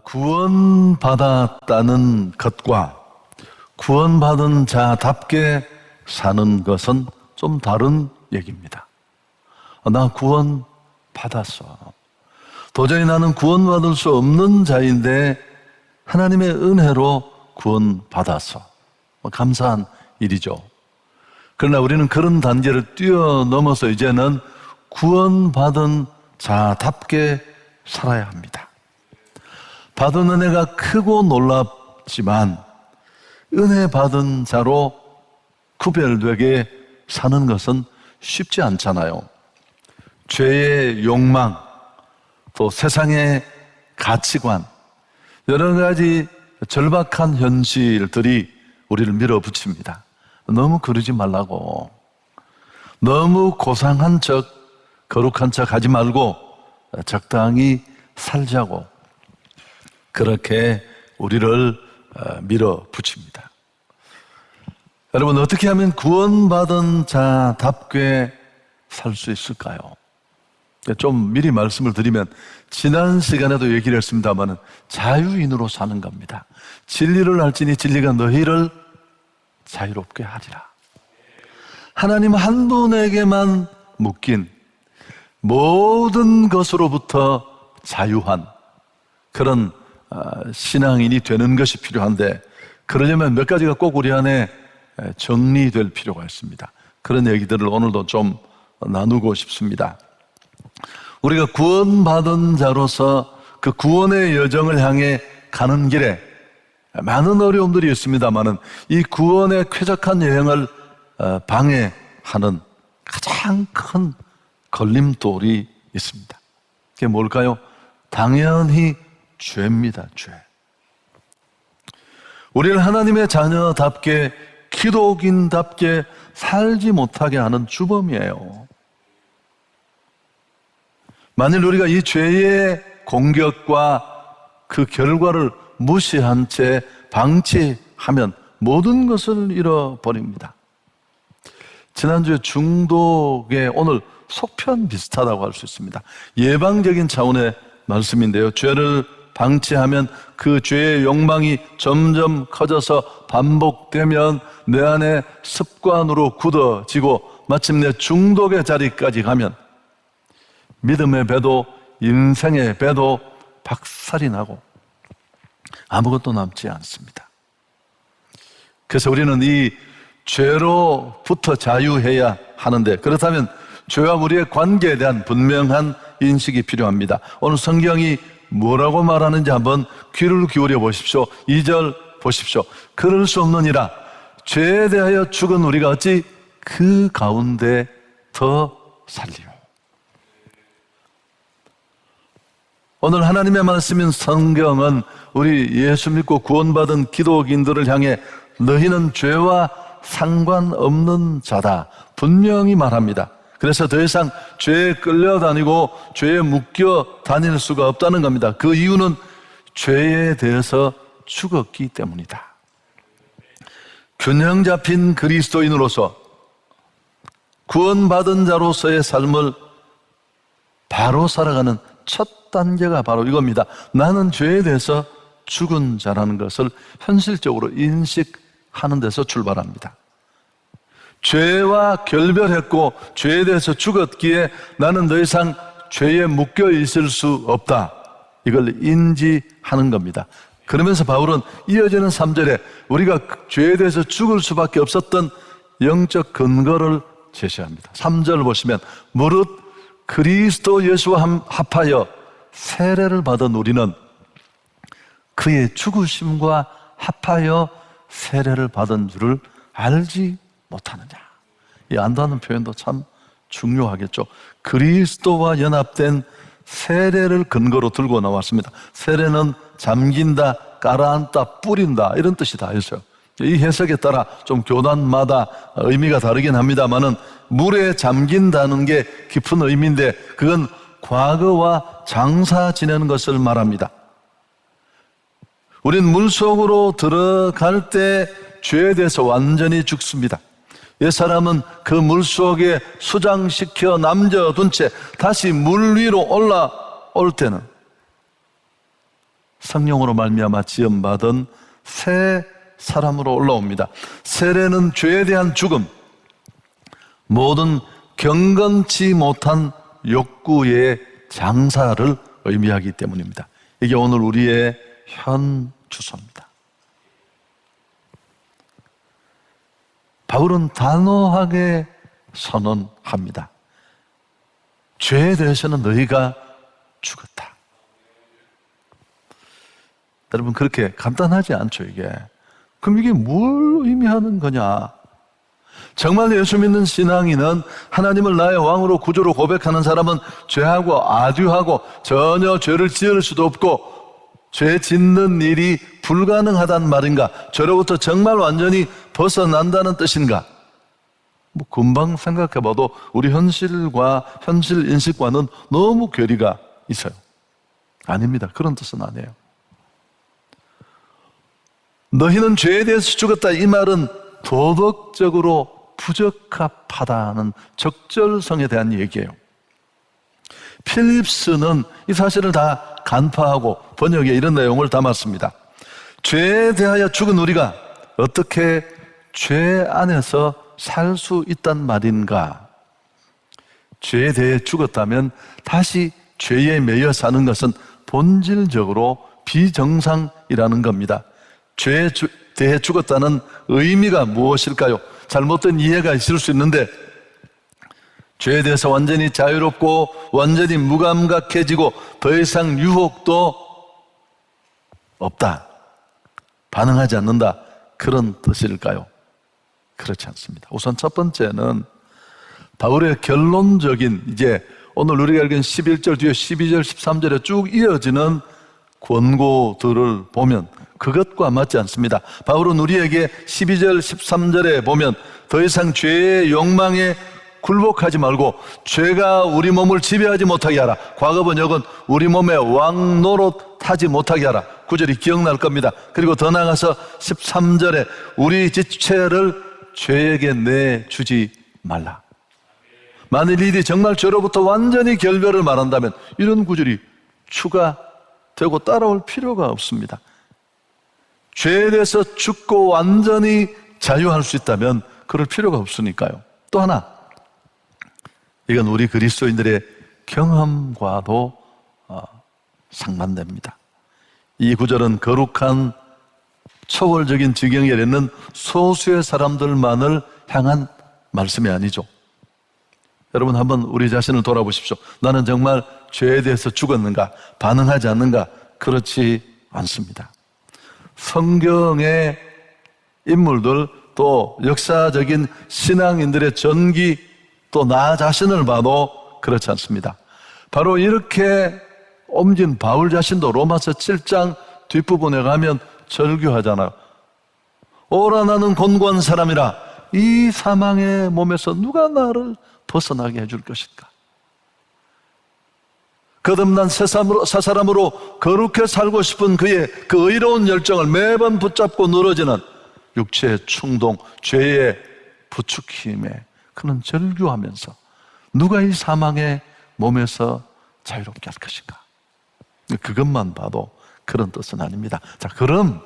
구원받았다는 것과 구원받은 자답게 사는 것은 좀 다른 얘기입니다. 나 구원받았어. 도저히 나는 구원받을 수 없는 자인데 하나님의 은혜로 구원받았어. 감사한 일이죠. 그러나 우리는 그런 단계를 뛰어넘어서 이제는 구원받은 자답게 살아야 합니다. 받은 은혜가 크고 놀랍지만 은혜 받은 자로 구별되게 사는 것은 쉽지 않잖아요. 죄의 욕망, 또 세상의 가치관, 여러 가지 절박한 현실들이 우리를 밀어붙입니다. 너무 그러지 말라고. 너무 고상한 척, 거룩한 척 하지 말고 적당히 살자고. 그렇게 우리를 밀어붙입니다. 여러분, 어떻게 하면 구원받은 자답게 살 수 있을까요? 좀 미리 말씀을 드리면 지난 시간에도 얘기를 했습니다만 자유인으로 사는 겁니다. 진리를 알지니 진리가 너희를 자유롭게 하리라. 하나님 한 분에게만 묶인 모든 것으로부터 자유한 그런 신앙인이 되는 것이 필요한데, 그러려면 몇 가지가 꼭 우리 안에 정리될 필요가 있습니다. 그런 얘기들을 오늘도 좀 나누고 싶습니다. 우리가 구원받은 자로서 그 구원의 여정을 향해 가는 길에 많은 어려움들이 있습니다만은 이 구원의 쾌적한 여행을 방해하는 가장 큰 걸림돌이 있습니다. 그게 뭘까요? 당연히 죄입니다. 죄. 우리를 하나님의 자녀답게, 기독인답게 살지 못하게 하는 주범이에요. 만일 우리가 이 죄의 공격과 그 결과를 무시한 채 방치하면 모든 것을 잃어버립니다. 지난주에 중독의 오늘 속편 비슷하다고 할 수 있습니다. 예방적인 차원의 말씀인데요. 죄를 방치하면 그 죄의 욕망이 점점 커져서 반복되면 내 안에 습관으로 굳어지고 마침내 중독의 자리까지 가면 믿음의 배도 인생의 배도 박살이 나고 아무것도 남지 않습니다. 그래서 우리는 이 죄로부터 자유해야 하는데, 그렇다면 죄와 우리의 관계에 대한 분명한 인식이 필요합니다. 오늘 성경이 뭐라고 말하는지 한번 귀를 기울여 보십시오. 2절 보십시오. 그럴 수 없느니라 죄에 대하여 죽은 우리가 어찌 그 가운데 더 살리요. 오늘 하나님의 말씀인 성경은 우리 예수 믿고 구원받은 기독인들을 향해 너희는 죄와 상관없는 자다 분명히 말합니다. 그래서 더 이상 죄에 끌려다니고 죄에 묶여 다닐 수가 없다는 겁니다. 그 이유는 죄에 대해서 죽었기 때문이다. 균형 잡힌 그리스도인으로서 구원받은 자로서의 삶을 바로 살아가는 첫 단계가 바로 이겁니다. 나는 죄에 대해서 죽은 자라는 것을 현실적으로 인식하는 데서 출발합니다. 죄와 결별했고 죄에 대해서 죽었기에 나는 더 이상 죄에 묶여 있을 수 없다. 이걸 인지하는 겁니다. 그러면서 바울은 이어지는 3절에 우리가 죄에 대해서 죽을 수밖에 없었던 영적 근거를 제시합니다. 3절 보시면 무릇 그리스도 예수와 합하여 세례를 받은 우리는 그의 죽으심과 합하여 세례를 받은 줄을 알지 못하느냐. 이 안다는 표현도 참 중요하겠죠. 그리스도와 연합된 세례를 근거로 들고 나왔습니다. 세례는 잠긴다, 깔아앉다, 뿌린다 이런 뜻이 다 있어요. 이 해석에 따라 좀 교단마다 의미가 다르긴 합니다만은 물에 잠긴다는 게 깊은 의미인데 그건 과거와 장사 지내는 것을 말합니다. 우린 물속으로 들어갈 때 죄에 대해서 완전히 죽습니다. 옛사람은 그 물속에 수장시켜 남겨둔 채 다시 물 위로 올라올 때는 성령으로 말미암아 지음받은 새 사람으로 올라옵니다. 세례는 죄에 대한 죽음, 모든 경건치 못한 욕구의 장사를 의미하기 때문입니다. 이게 오늘 우리의 현 주소입니다. 바울은 단호하게 선언합니다. 죄에 대해서는 너희가 죽었다. 여러분, 그렇게 간단하지 않죠, 이게. 그럼 이게 뭘 의미하는 거냐? 정말 예수 믿는 신앙인은 하나님을 나의 왕으로 구주로 고백하는 사람은 죄하고 아듀하고 전혀 죄를 지을 수도 없고 죄 짓는 일이 불가능하단 말인가? 죄로부터 정말 완전히 벗어난다는 뜻인가? 뭐 금방 생각해봐도 우리 현실과 현실 인식과는 너무 괴리가 있어요. 아닙니다. 그런 뜻은 아니에요. 너희는 죄에 대해서 죽었다, 이 말은 도덕적으로 부적합하다는 적절성에 대한 얘기예요. 필립스는 이 사실을 다 간파하고 번역에 이런 내용을 담았습니다. 죄에 대하여 죽은 우리가 어떻게 죄 안에서 살 수 있단 말인가? 죄에 대해 죽었다면 다시 죄에 매여 사는 것은 본질적으로 비정상이라는 겁니다. 죄에 대해 죽었다는 의미가 무엇일까요? 잘못된 이해가 있을 수 있는데, 죄에 대해서 완전히 자유롭고 완전히 무감각해지고 더 이상 유혹도 없다, 반응하지 않는다, 그런 뜻일까요? 그렇지 않습니다. 우선 첫 번째는 바울의 결론적인, 이제 오늘 우리가 읽은 11절 뒤에 12절 13절에 쭉 이어지는 권고들을 보면 그것과 맞지 않습니다. 바울은 우리에게 12절 13절에 보면 더 이상 죄의 욕망에 굴복하지 말고 죄가 우리 몸을 지배하지 못하게 하라. 과거 번역은 우리 몸에 왕 노릇하지 못하게 하라. 구절이 기억날 겁니다. 그리고 더 나아가서 13절에 우리 지체를 죄에게 내주지 말라. 만일 일이 정말 죄로부터 완전히 결별을 말한다면 이런 구절이 추가되고 따라올 필요가 없습니다. 죄에 대해서 죽고 완전히 자유할 수 있다면 그럴 필요가 없으니까요. 또 하나, 이건 우리 그리스도인들의 경험과도 상반됩니다. 이 구절은 거룩한 초월적인 지경에 있는 소수의 사람들만을 향한 말씀이 아니죠. 여러분, 한번 우리 자신을 돌아보십시오. 나는 정말 죄에 대해서 죽었는가? 반응하지 않는가? 그렇지 않습니다. 성경의 인물들, 또 역사적인 신앙인들의 전기, 또 나 자신을 봐도 그렇지 않습니다. 바로 이렇게 옮긴 바울 자신도 로마서 7장 뒷부분에 가면 절규하잖아요. 오라 나는 곤고한 사람이라, 이 사망의 몸에서 누가 나를 벗어나게 해줄 것인가? 거듭난 새 사람으로 거룩해 살고 싶은 그의 그 의로운 열정을 매번 붙잡고 늘어지는 육체의 충동, 죄의 부추김에 그는 절규하면서 누가 이 사망의 몸에서 자유롭게 할 것인가? 그것만 봐도 그런 뜻은 아닙니다. 자, 그럼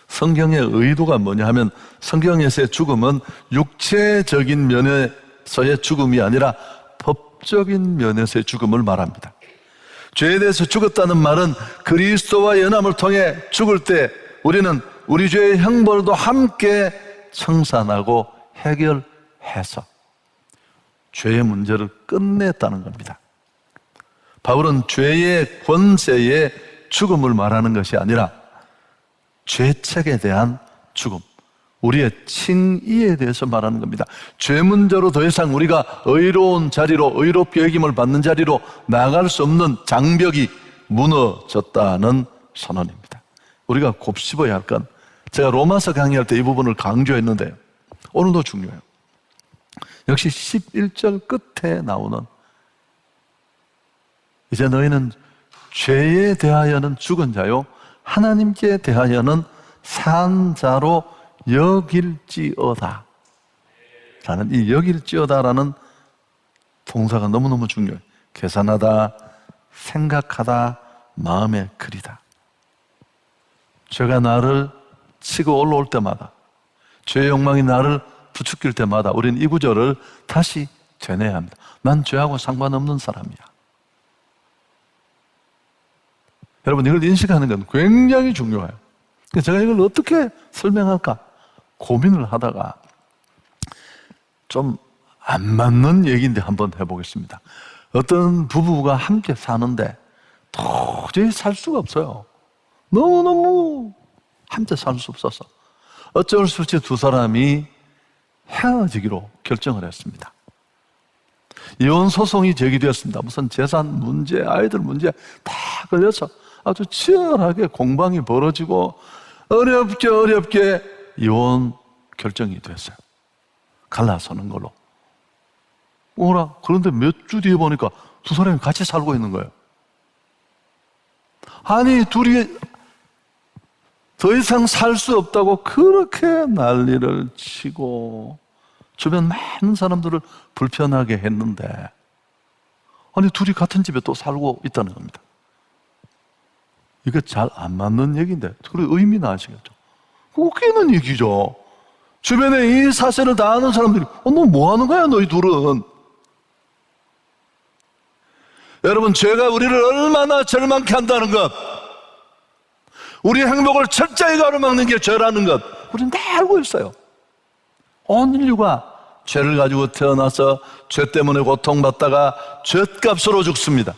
성경의 의도가 뭐냐 하면, 성경에서의 죽음은 육체적인 면에서의 죽음이 아니라 법적인 면에서의 죽음을 말합니다. 죄에 대해서 죽었다는 말은 그리스도와 연합을 통해 죽을 때 우리는 우리 죄의 형벌도 함께 청산하고 해결해서 죄의 문제를 끝냈다는 겁니다. 바울은 죄의 권세의 죽음을 말하는 것이 아니라 죄책에 대한 죽음, 우리의 칭의에 대해서 말하는 겁니다. 죄 문제로 더 이상 우리가 의로운 자리로, 의롭게 여김을 받는 자리로 나아갈 수 없는 장벽이 무너졌다는 선언입니다. 우리가 곱씹어야 할 건, 제가 로마서 강의할 때 이 부분을 강조했는데요, 오늘도 중요해요. 역시 11절 끝에 나오는, 이제 너희는 죄에 대하여는 죽은 자요 하나님께 대하여는 산 자로 여길지어다 라는, 이 여길지어다라는 동사가 너무너무 중요해요. 계산하다, 생각하다, 마음에 그리다. 죄가 나를 치고 올라올 때마다, 죄의 욕망이 나를 부추길 때마다 우리는 이 구절을 다시 되뇌야 합니다. 난 죄하고 상관없는 사람이야. 여러분, 이걸 인식하는 건 굉장히 중요해요. 제가 이걸 어떻게 설명할까 고민을 하다가 좀 안 맞는 얘기인데 한번 해보겠습니다. 어떤 부부가 함께 사는데 도저히 살 수가 없어요. 너무너무 함께 살 수 없어서 어쩔 수 없이 두 사람이 헤어지기로 결정을 했습니다. 이혼 소송이 제기되었습니다. 무슨 재산 문제, 아이들 문제 다 걸려서 아주 치열하게 공방이 벌어지고 어렵게 이혼 결정이 됐어요. 갈라서는 걸로. 그런데 몇 주 뒤에 보니까 두 사람이 같이 살고 있는 거예요. 아니, 둘이 더 이상 살 수 없다고 그렇게 난리를 치고 주변 많은 사람들을 불편하게 했는데, 아니, 둘이 같은 집에 또 살고 있다는 겁니다. 이게 잘 안 맞는 얘기인데, 그리고 의미는 아시겠죠? 웃기는 얘기죠. 주변에 이 사실을 다 아는 사람들이 너 뭐 하는 거야, 너희 둘은? 여러분, 죄가 우리를 얼마나 절망케 한다는 것, 우리 행복을 철저히 가로막는 게 죄라는 것, 우리는 다 알고 있어요. 온 인류가 죄를 가지고 태어나서 죄 때문에 고통받다가 죄값으로 죽습니다.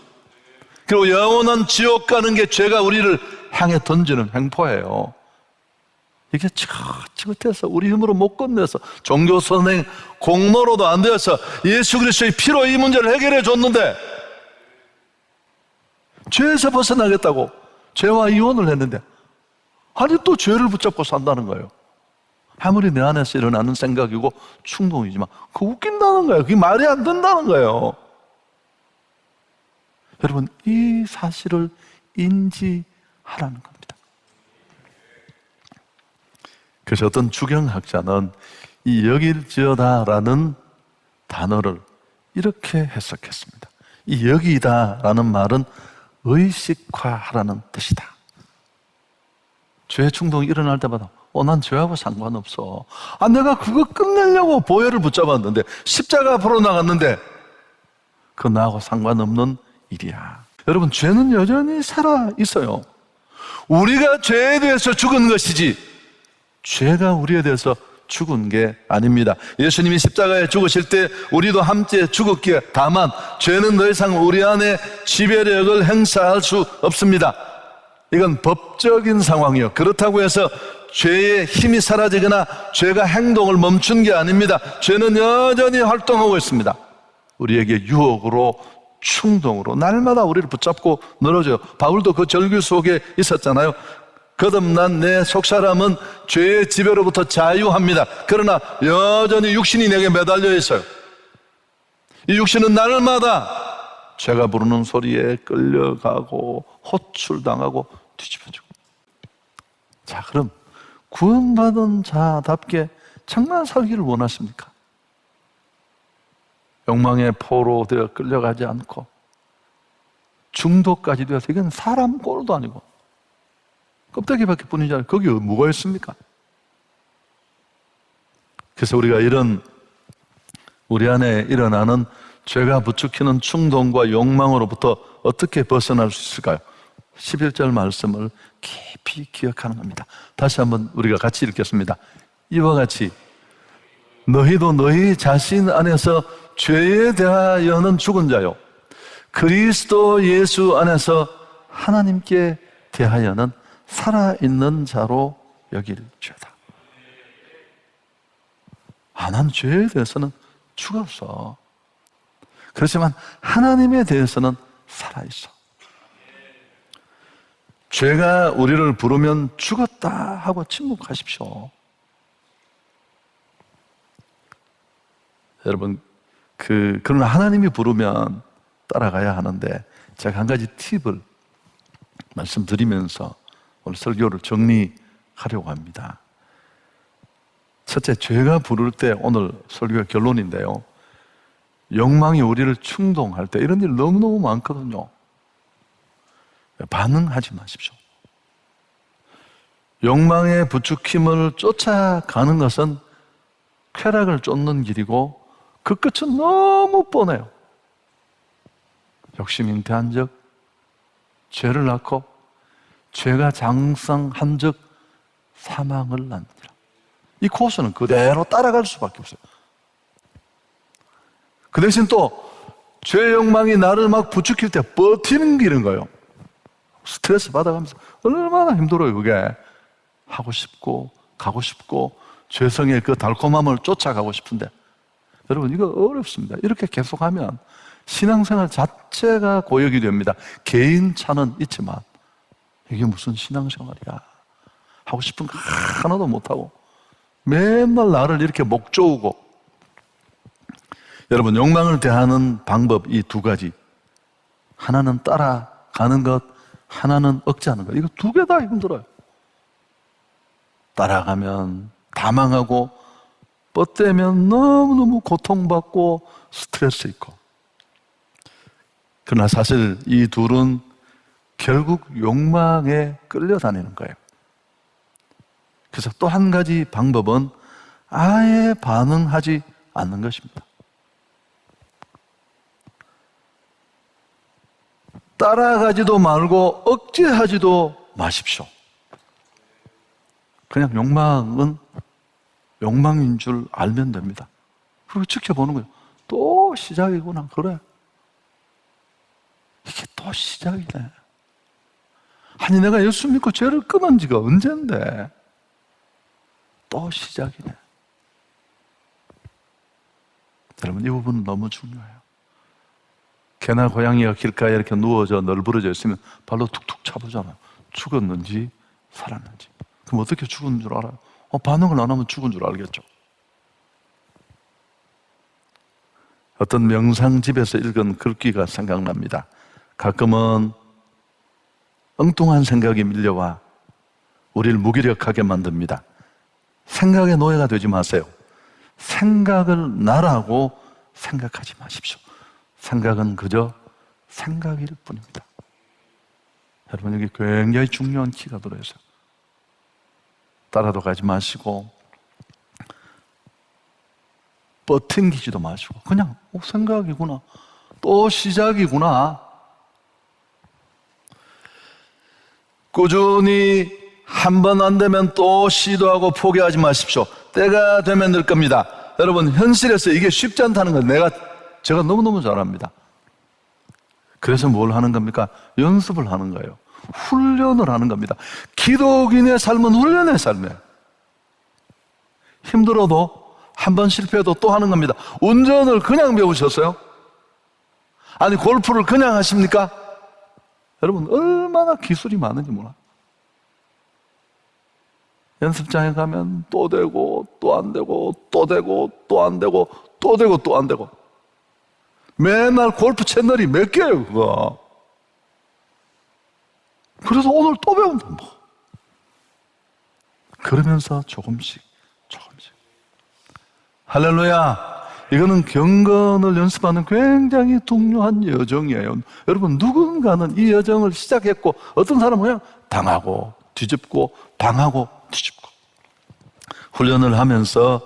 그리고 영원한 지옥 가는 게 죄가 우리를 향해 던지는 횡포예요. 이게 지긋지긋해서 우리 힘으로 못 건너서 종교 선행 공로로도 안 되어서 예수 그리스도의 피로 이 문제를 해결해 줬는데, 죄에서 벗어나겠다고 죄와 이혼을 했는데, 아니 또 죄를 붙잡고 산다는 거예요. 아무리 내 안에서 일어나는 생각이고 충동이지만 그거 웃긴다는 거예요. 그게 말이 안 된다는 거예요. 여러분, 이 사실을 인지하라는 겁니다. 그래서 어떤 주경학자는 이 여길지어다라는 단어를 이렇게 해석했습니다. 이 여기다라는 말은 의식화하라는 뜻이다. 죄 충동이 일어날 때마다 난 죄하고 상관없어. 내가 그거 끝내려고 보혈을 붙잡았는데, 십자가 앞으로 나갔는데 그건 나하고 상관없는 일이야. 여러분, 죄는 여전히 살아있어요. 우리가 죄에 대해서 죽은 것이지 죄가 우리에 대해서 죽은 게 아닙니다. 예수님이 십자가에 죽으실 때 우리도 함께 죽었기에, 다만 죄는 더 이상 우리 안에 지배력을 행사할 수 없습니다. 이건 법적인 상황이요. 그렇다고 해서 죄의 힘이 사라지거나 죄가 행동을 멈춘 게 아닙니다. 죄는 여전히 활동하고 있습니다. 우리에게 유혹으로, 충동으로 날마다 우리를 붙잡고 늘어져요. 바울도 그 절규 속에 있었잖아요. 거듭난 내 속사람은 죄의 지배로부터 자유합니다. 그러나 여전히 육신이 내게 매달려 있어요. 이 육신은 날마다 죄가 부르는 소리에 끌려가고 호출당하고 뒤집어지고. 자, 그럼 구원받은 자답게 정말 살기를 원하십니까? 욕망의 포로 되어 끌려가지 않고 중독까지 되어서, 이건 사람 꼴도 아니고 껍데기밖에 뿐이잖아요. 거기에 뭐가 있습니까? 그래서 우리가 이런 우리 안에 일어나는 죄가 부추기는 충동과 욕망으로부터 어떻게 벗어날 수 있을까요? 11절 말씀을 깊이 기억하는 겁니다. 다시 한번 우리가 같이 읽겠습니다. 이와 같이 너희도 너희 자신 안에서 죄에 대하여는 죽은 자요, 그리스도 예수 안에서 하나님께 대하여는 살아있는 자로 여길지어다. 난 죄에 대해서는 죽었어. 그렇지만 하나님에 대해서는 살아있어. 죄가 우리를 부르면 죽었다 하고 침묵하십시오. 여러분, 그러나 하나님이 부르면 따라가야 하는데, 제가 한 가지 팁을 말씀드리면서 오늘 설교를 정리하려고 합니다. 첫째, 죄가 부를 때, 오늘 설교의 결론인데요, 욕망이 우리를 충동할 때 이런 일 너무너무 많거든요. 반응하지 마십시오. 욕망의 부추김을 쫓아가는 것은 쾌락을 쫓는 길이고 그 끝은 너무 뻔해요. 욕심 잉태한 적, 죄를 낳고 죄가 장성한 적 사망을 낳느니라. 이 코스는 그대로 따라갈 수밖에 없어요. 그 대신 또 죄 욕망이 나를 막 부추길 때 버티는 길인 거예요. 스트레스 받아가면서 얼마나 힘들어요. 그게 하고 싶고 가고 싶고 죄성의 그 달콤함을 쫓아가고 싶은데, 여러분 이거 어렵습니다. 이렇게 계속하면 신앙생활 자체가 고역이 됩니다. 개인 차는 있지만 이게 무슨 신앙생활이야. 하고 싶은 거 하나도 못하고 맨날 나를 이렇게 목 조우고. 여러분, 욕망을 대하는 방법 이 두 가지, 하나는 따라가는 것, 하나는 억제하는 것. 이거 두 개 다 힘들어요. 따라가면 다 망하고 뻗대면 너무너무 고통받고 스트레스 있고. 그러나 사실 이 둘은 결국 욕망에 끌려다니는 거예요. 그래서 또 한 가지 방법은 아예 반응하지 않는 것입니다. 따라가지도 말고 억제하지도 마십시오. 그냥 욕망은 욕망인 줄 알면 됩니다. 그리고 지켜보는 거예요. 또 시작이구나. 그래. 이게 또 시작이네. 아니, 내가 예수 믿고 죄를 끊은 지가 언젠데 또 시작이네. 여러분, 이 부분은 너무 중요해요. 개나 고양이가 길가에 이렇게 누워져 널브러져 있으면 발로 툭툭 차보잖아요. 죽었는지 살았는지. 그럼 어떻게 죽은 줄 알아요? 반응을 안 하면 죽은 줄 알겠죠. 어떤 명상집에서 읽은 글귀가 생각납니다. 가끔은 엉뚱한 생각이 밀려와 우리를 무기력하게 만듭니다. 생각의 노예가 되지 마세요. 생각을 나라고 생각하지 마십시오. 생각은 그저 생각일 뿐입니다. 여러분, 여기 굉장히 중요한 키가 들어있어요. 따라도 가지 마시고 버팅기지도 마시고 그냥 생각이구나, 또 시작이구나. 꾸준히 한 번 안 되면 또 시도하고 포기하지 마십시오. 때가 되면 늘 겁니다. 여러분, 현실에서 이게 쉽지 않다는 건 제가 너무너무 잘 압니다. 그래서 뭘 하는 겁니까? 연습을 하는 거예요. 훈련을 하는 겁니다. 기독인의 삶은 훈련의 삶이에요. 힘들어도 한 번 실패해도 또 하는 겁니다. 운전을 그냥 배우셨어요? 아니, 골프를 그냥 하십니까? 여러분, 얼마나 기술이 많은지 몰라. 연습장에 가면 또 되고 또 안 되고 또 되고 또 안 되고 또 되고 또 안 되고, 맨날 골프 채널이 몇 개예요, 그거. 그래서 오늘 또 배운다, 뭐. 그러면서 조금씩. 할렐루야. 이거는 경건을 연습하는 굉장히 중요한 여정이에요. 여러분, 누군가는 이 여정을 시작했고, 어떤 사람은 그냥 당하고 뒤집고 당하고 뒤집고. 훈련을 하면서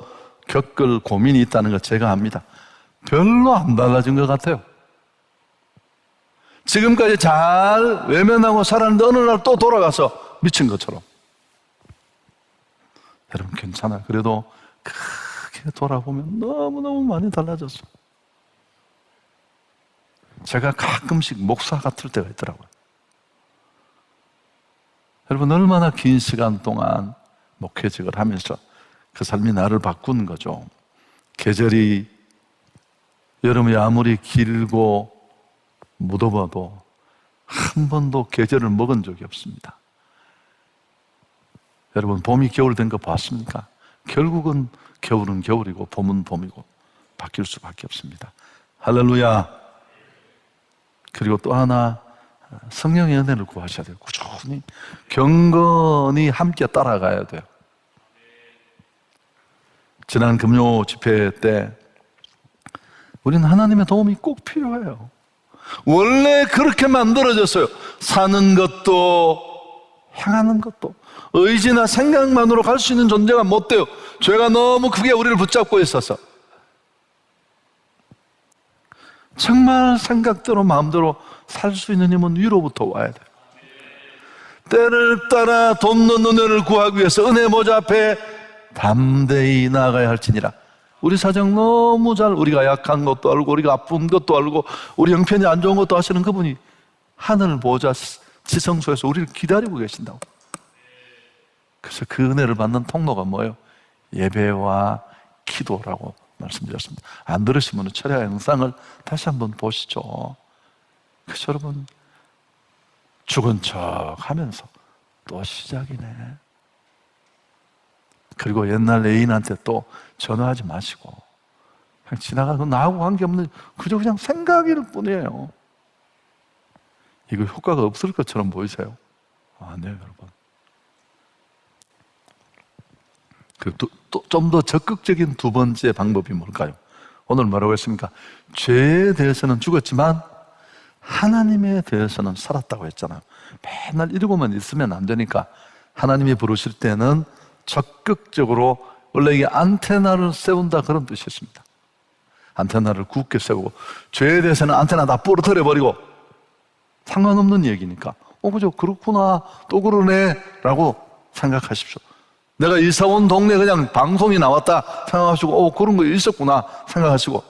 겪을 고민이 있다는 걸 제가 압니다. 별로 안 달라진 것 같아요. 지금까지 잘 외면하고 살았는데 어느 날 또 돌아가서 미친 것처럼. 여러분, 괜찮아요. 그래도 크게 돌아보면 너무너무 많이 달라졌어요. 제가 가끔씩 목사 같을 때가 있더라고요. 여러분, 얼마나 긴 시간 동안 목회직을 하면서 그 삶이 나를 바꾼 거죠. 계절이 여름이 아무리 길고 무더워도 한 번도 계절을 먹은 적이 없습니다. 여러분, 봄이 겨울 된 거 봤습니까? 결국은 겨울은 겨울이고 봄은 봄이고 바뀔 수밖에 없습니다. 할렐루야. 그리고 또 하나, 성령의 은혜를 구하셔야 돼요. 꾸준히 경건히 함께 따라가야 돼요. 지난 금요 집회 때 우리는 하나님의 도움이 꼭 필요해요. 원래 그렇게 만들어졌어요. 사는 것도 행하는 것도 의지나 생각만으로 갈 수 있는 존재가 못 돼요. 죄가 너무 크게 우리를 붙잡고 있어서. 정말 생각대로 마음대로 살 수 있는 힘은 위로부터 와야 돼요. 때를 따라 돕는 은혜를 구하기 위해서 은혜 모자 앞에 담대히 나아가야 할지니라. 우리 사정 너무 잘, 우리가 약한 것도 알고 우리가 아픈 것도 알고 우리 형편이 안 좋은 것도 아시는 그분이 하늘 보좌 지성소에서 우리를 기다리고 계신다고. 그래서 그 은혜를 받는 통로가 뭐예요? 예배와 기도라고 말씀드렸습니다. 안 들으시면 철야 영상을 다시 한번 보시죠. 그래서 여러분, 죽은 척 하면서 또 시작이네. 그리고 옛날 애인한테 또 전화하지 마시고 그냥 지나가고 나하고 관계없는 그저 그냥 생각일 뿐이에요. 이거 효과가 없을 것처럼 보이세요? 아니에요, 여러분. 좀 더 적극적인 두 번째 방법이 뭘까요? 오늘 뭐라고 했습니까? 죄에 대해서는 죽었지만 하나님에 대해서는 살았다고 했잖아요. 맨날 이러고만 있으면 안 되니까 하나님이 부르실 때는 적극적으로, 원래 이게 안테나를 세운다 그런 뜻이 있습니다. 안테나를 굳게 세우고, 죄에 대해서는 안테나 다 부러뜨려버리고 상관없는 얘기니까 그죠, 그렇구나, 또 그러네 라고 생각하십시오. 내가 이사 온 동네 그냥 방송이 나왔다 생각하시고 그런 거 있었구나 생각하시고,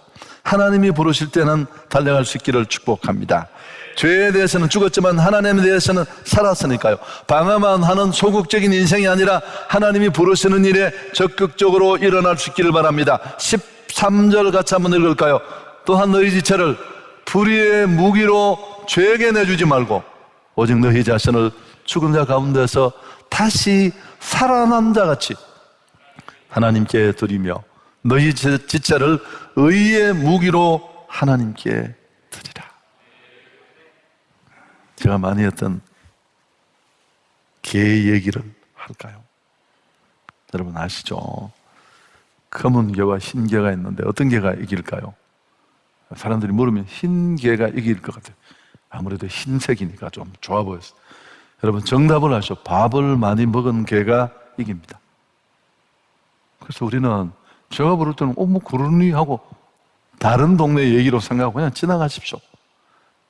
하나님이 부르실 때는 달려갈 수 있기를 축복합니다. 죄에 대해서는 죽었지만 하나님에 대해서는 살았으니까요. 방어만 하는 소극적인 인생이 아니라 하나님이 부르시는 일에 적극적으로 일어날 수 있기를 바랍니다. 13절 같이 한번 읽을까요? 또한 너희 지체를 불의의 무기로 죄에게 내주지 말고 오직 너희 자신을 죽은 자 가운데서 다시 살아난 자같이 하나님께 드리며 너희 지체를 의의 무기로 하나님께 드리라. 제가 많이 했던 개 얘기를 할까요? 여러분 아시죠? 검은 개와 흰 개가 있는데 어떤 개가 이길까요? 사람들이 물으면 흰 개가 이길 것 같아요. 아무래도 흰색이니까 좀 좋아 보였어요. 여러분 정답을 아시죠? 밥을 많이 먹은 개가 이깁니다. 그래서 우리는 제가 부를 때는 뭐 그러니 하고 다른 동네 얘기로 생각하고 그냥 지나가십시오.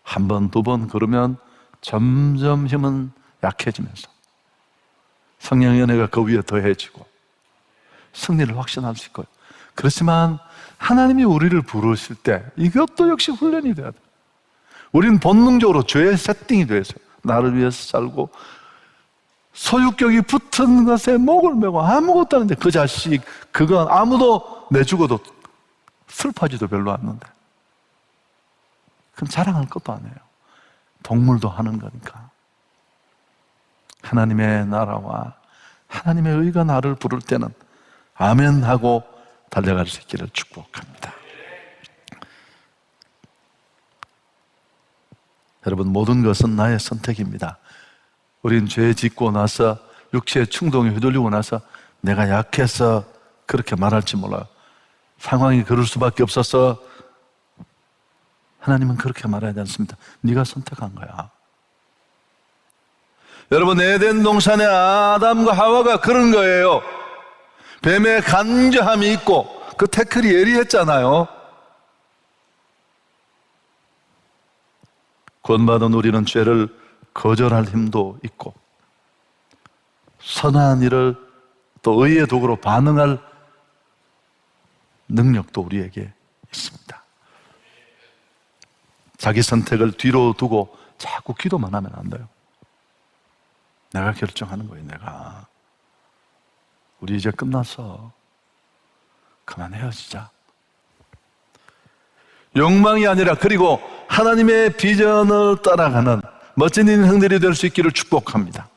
한 번, 두 번 그러면 점점 힘은 약해지면서 성령의 은혜가 그 위에 더해지고 승리를 확신할 수 있고요. 그렇지만 하나님이 우리를 부르실 때 이것도 역시 훈련이 돼야 돼요. 우리는 본능적으로 죄의 세팅이 되어 있어요. 나를 위해서 살고 소유격이 붙은 것에 목을 메고 아무것도 아닌데 그 자식, 그건 아무도 내 죽어도 슬퍼하지도 별로 않는데 그건 자랑할 것도 아니에요. 동물도 하는 거니까. 하나님의 나라와 하나님의 의가 나를 부를 때는 아멘 하고 달려갈 수 있기를 축복합니다. 여러분 모든 것은 나의 선택입니다. 우린 죄 짓고 나서 육체의 충동에 휘둘리고 나서 내가 약해서 그렇게 말할지 몰라요. 상황이 그럴 수밖에 없어서 하나님은 그렇게 말하지 않습니다. 네가 선택한 거야. 여러분 에덴 동산의 아담과 하와가 그런 거예요. 뱀의 간교함이 있고 그 태클이 예리했잖아요. 구원받은 우리는 죄를 거절할 힘도 있고 선한 일을 또 의의 도구로 반응할 능력도 우리에게 있습니다. 자기 선택을 뒤로 두고 자꾸 기도만 하면 안 돼요. 내가 결정하는 거예요. 내가. 우리 이제 끝났어. 그만 헤어지자. 욕망이 아니라 그리고 하나님의 비전을 따라가는 멋진 인생들이 될 수 있기를 축복합니다.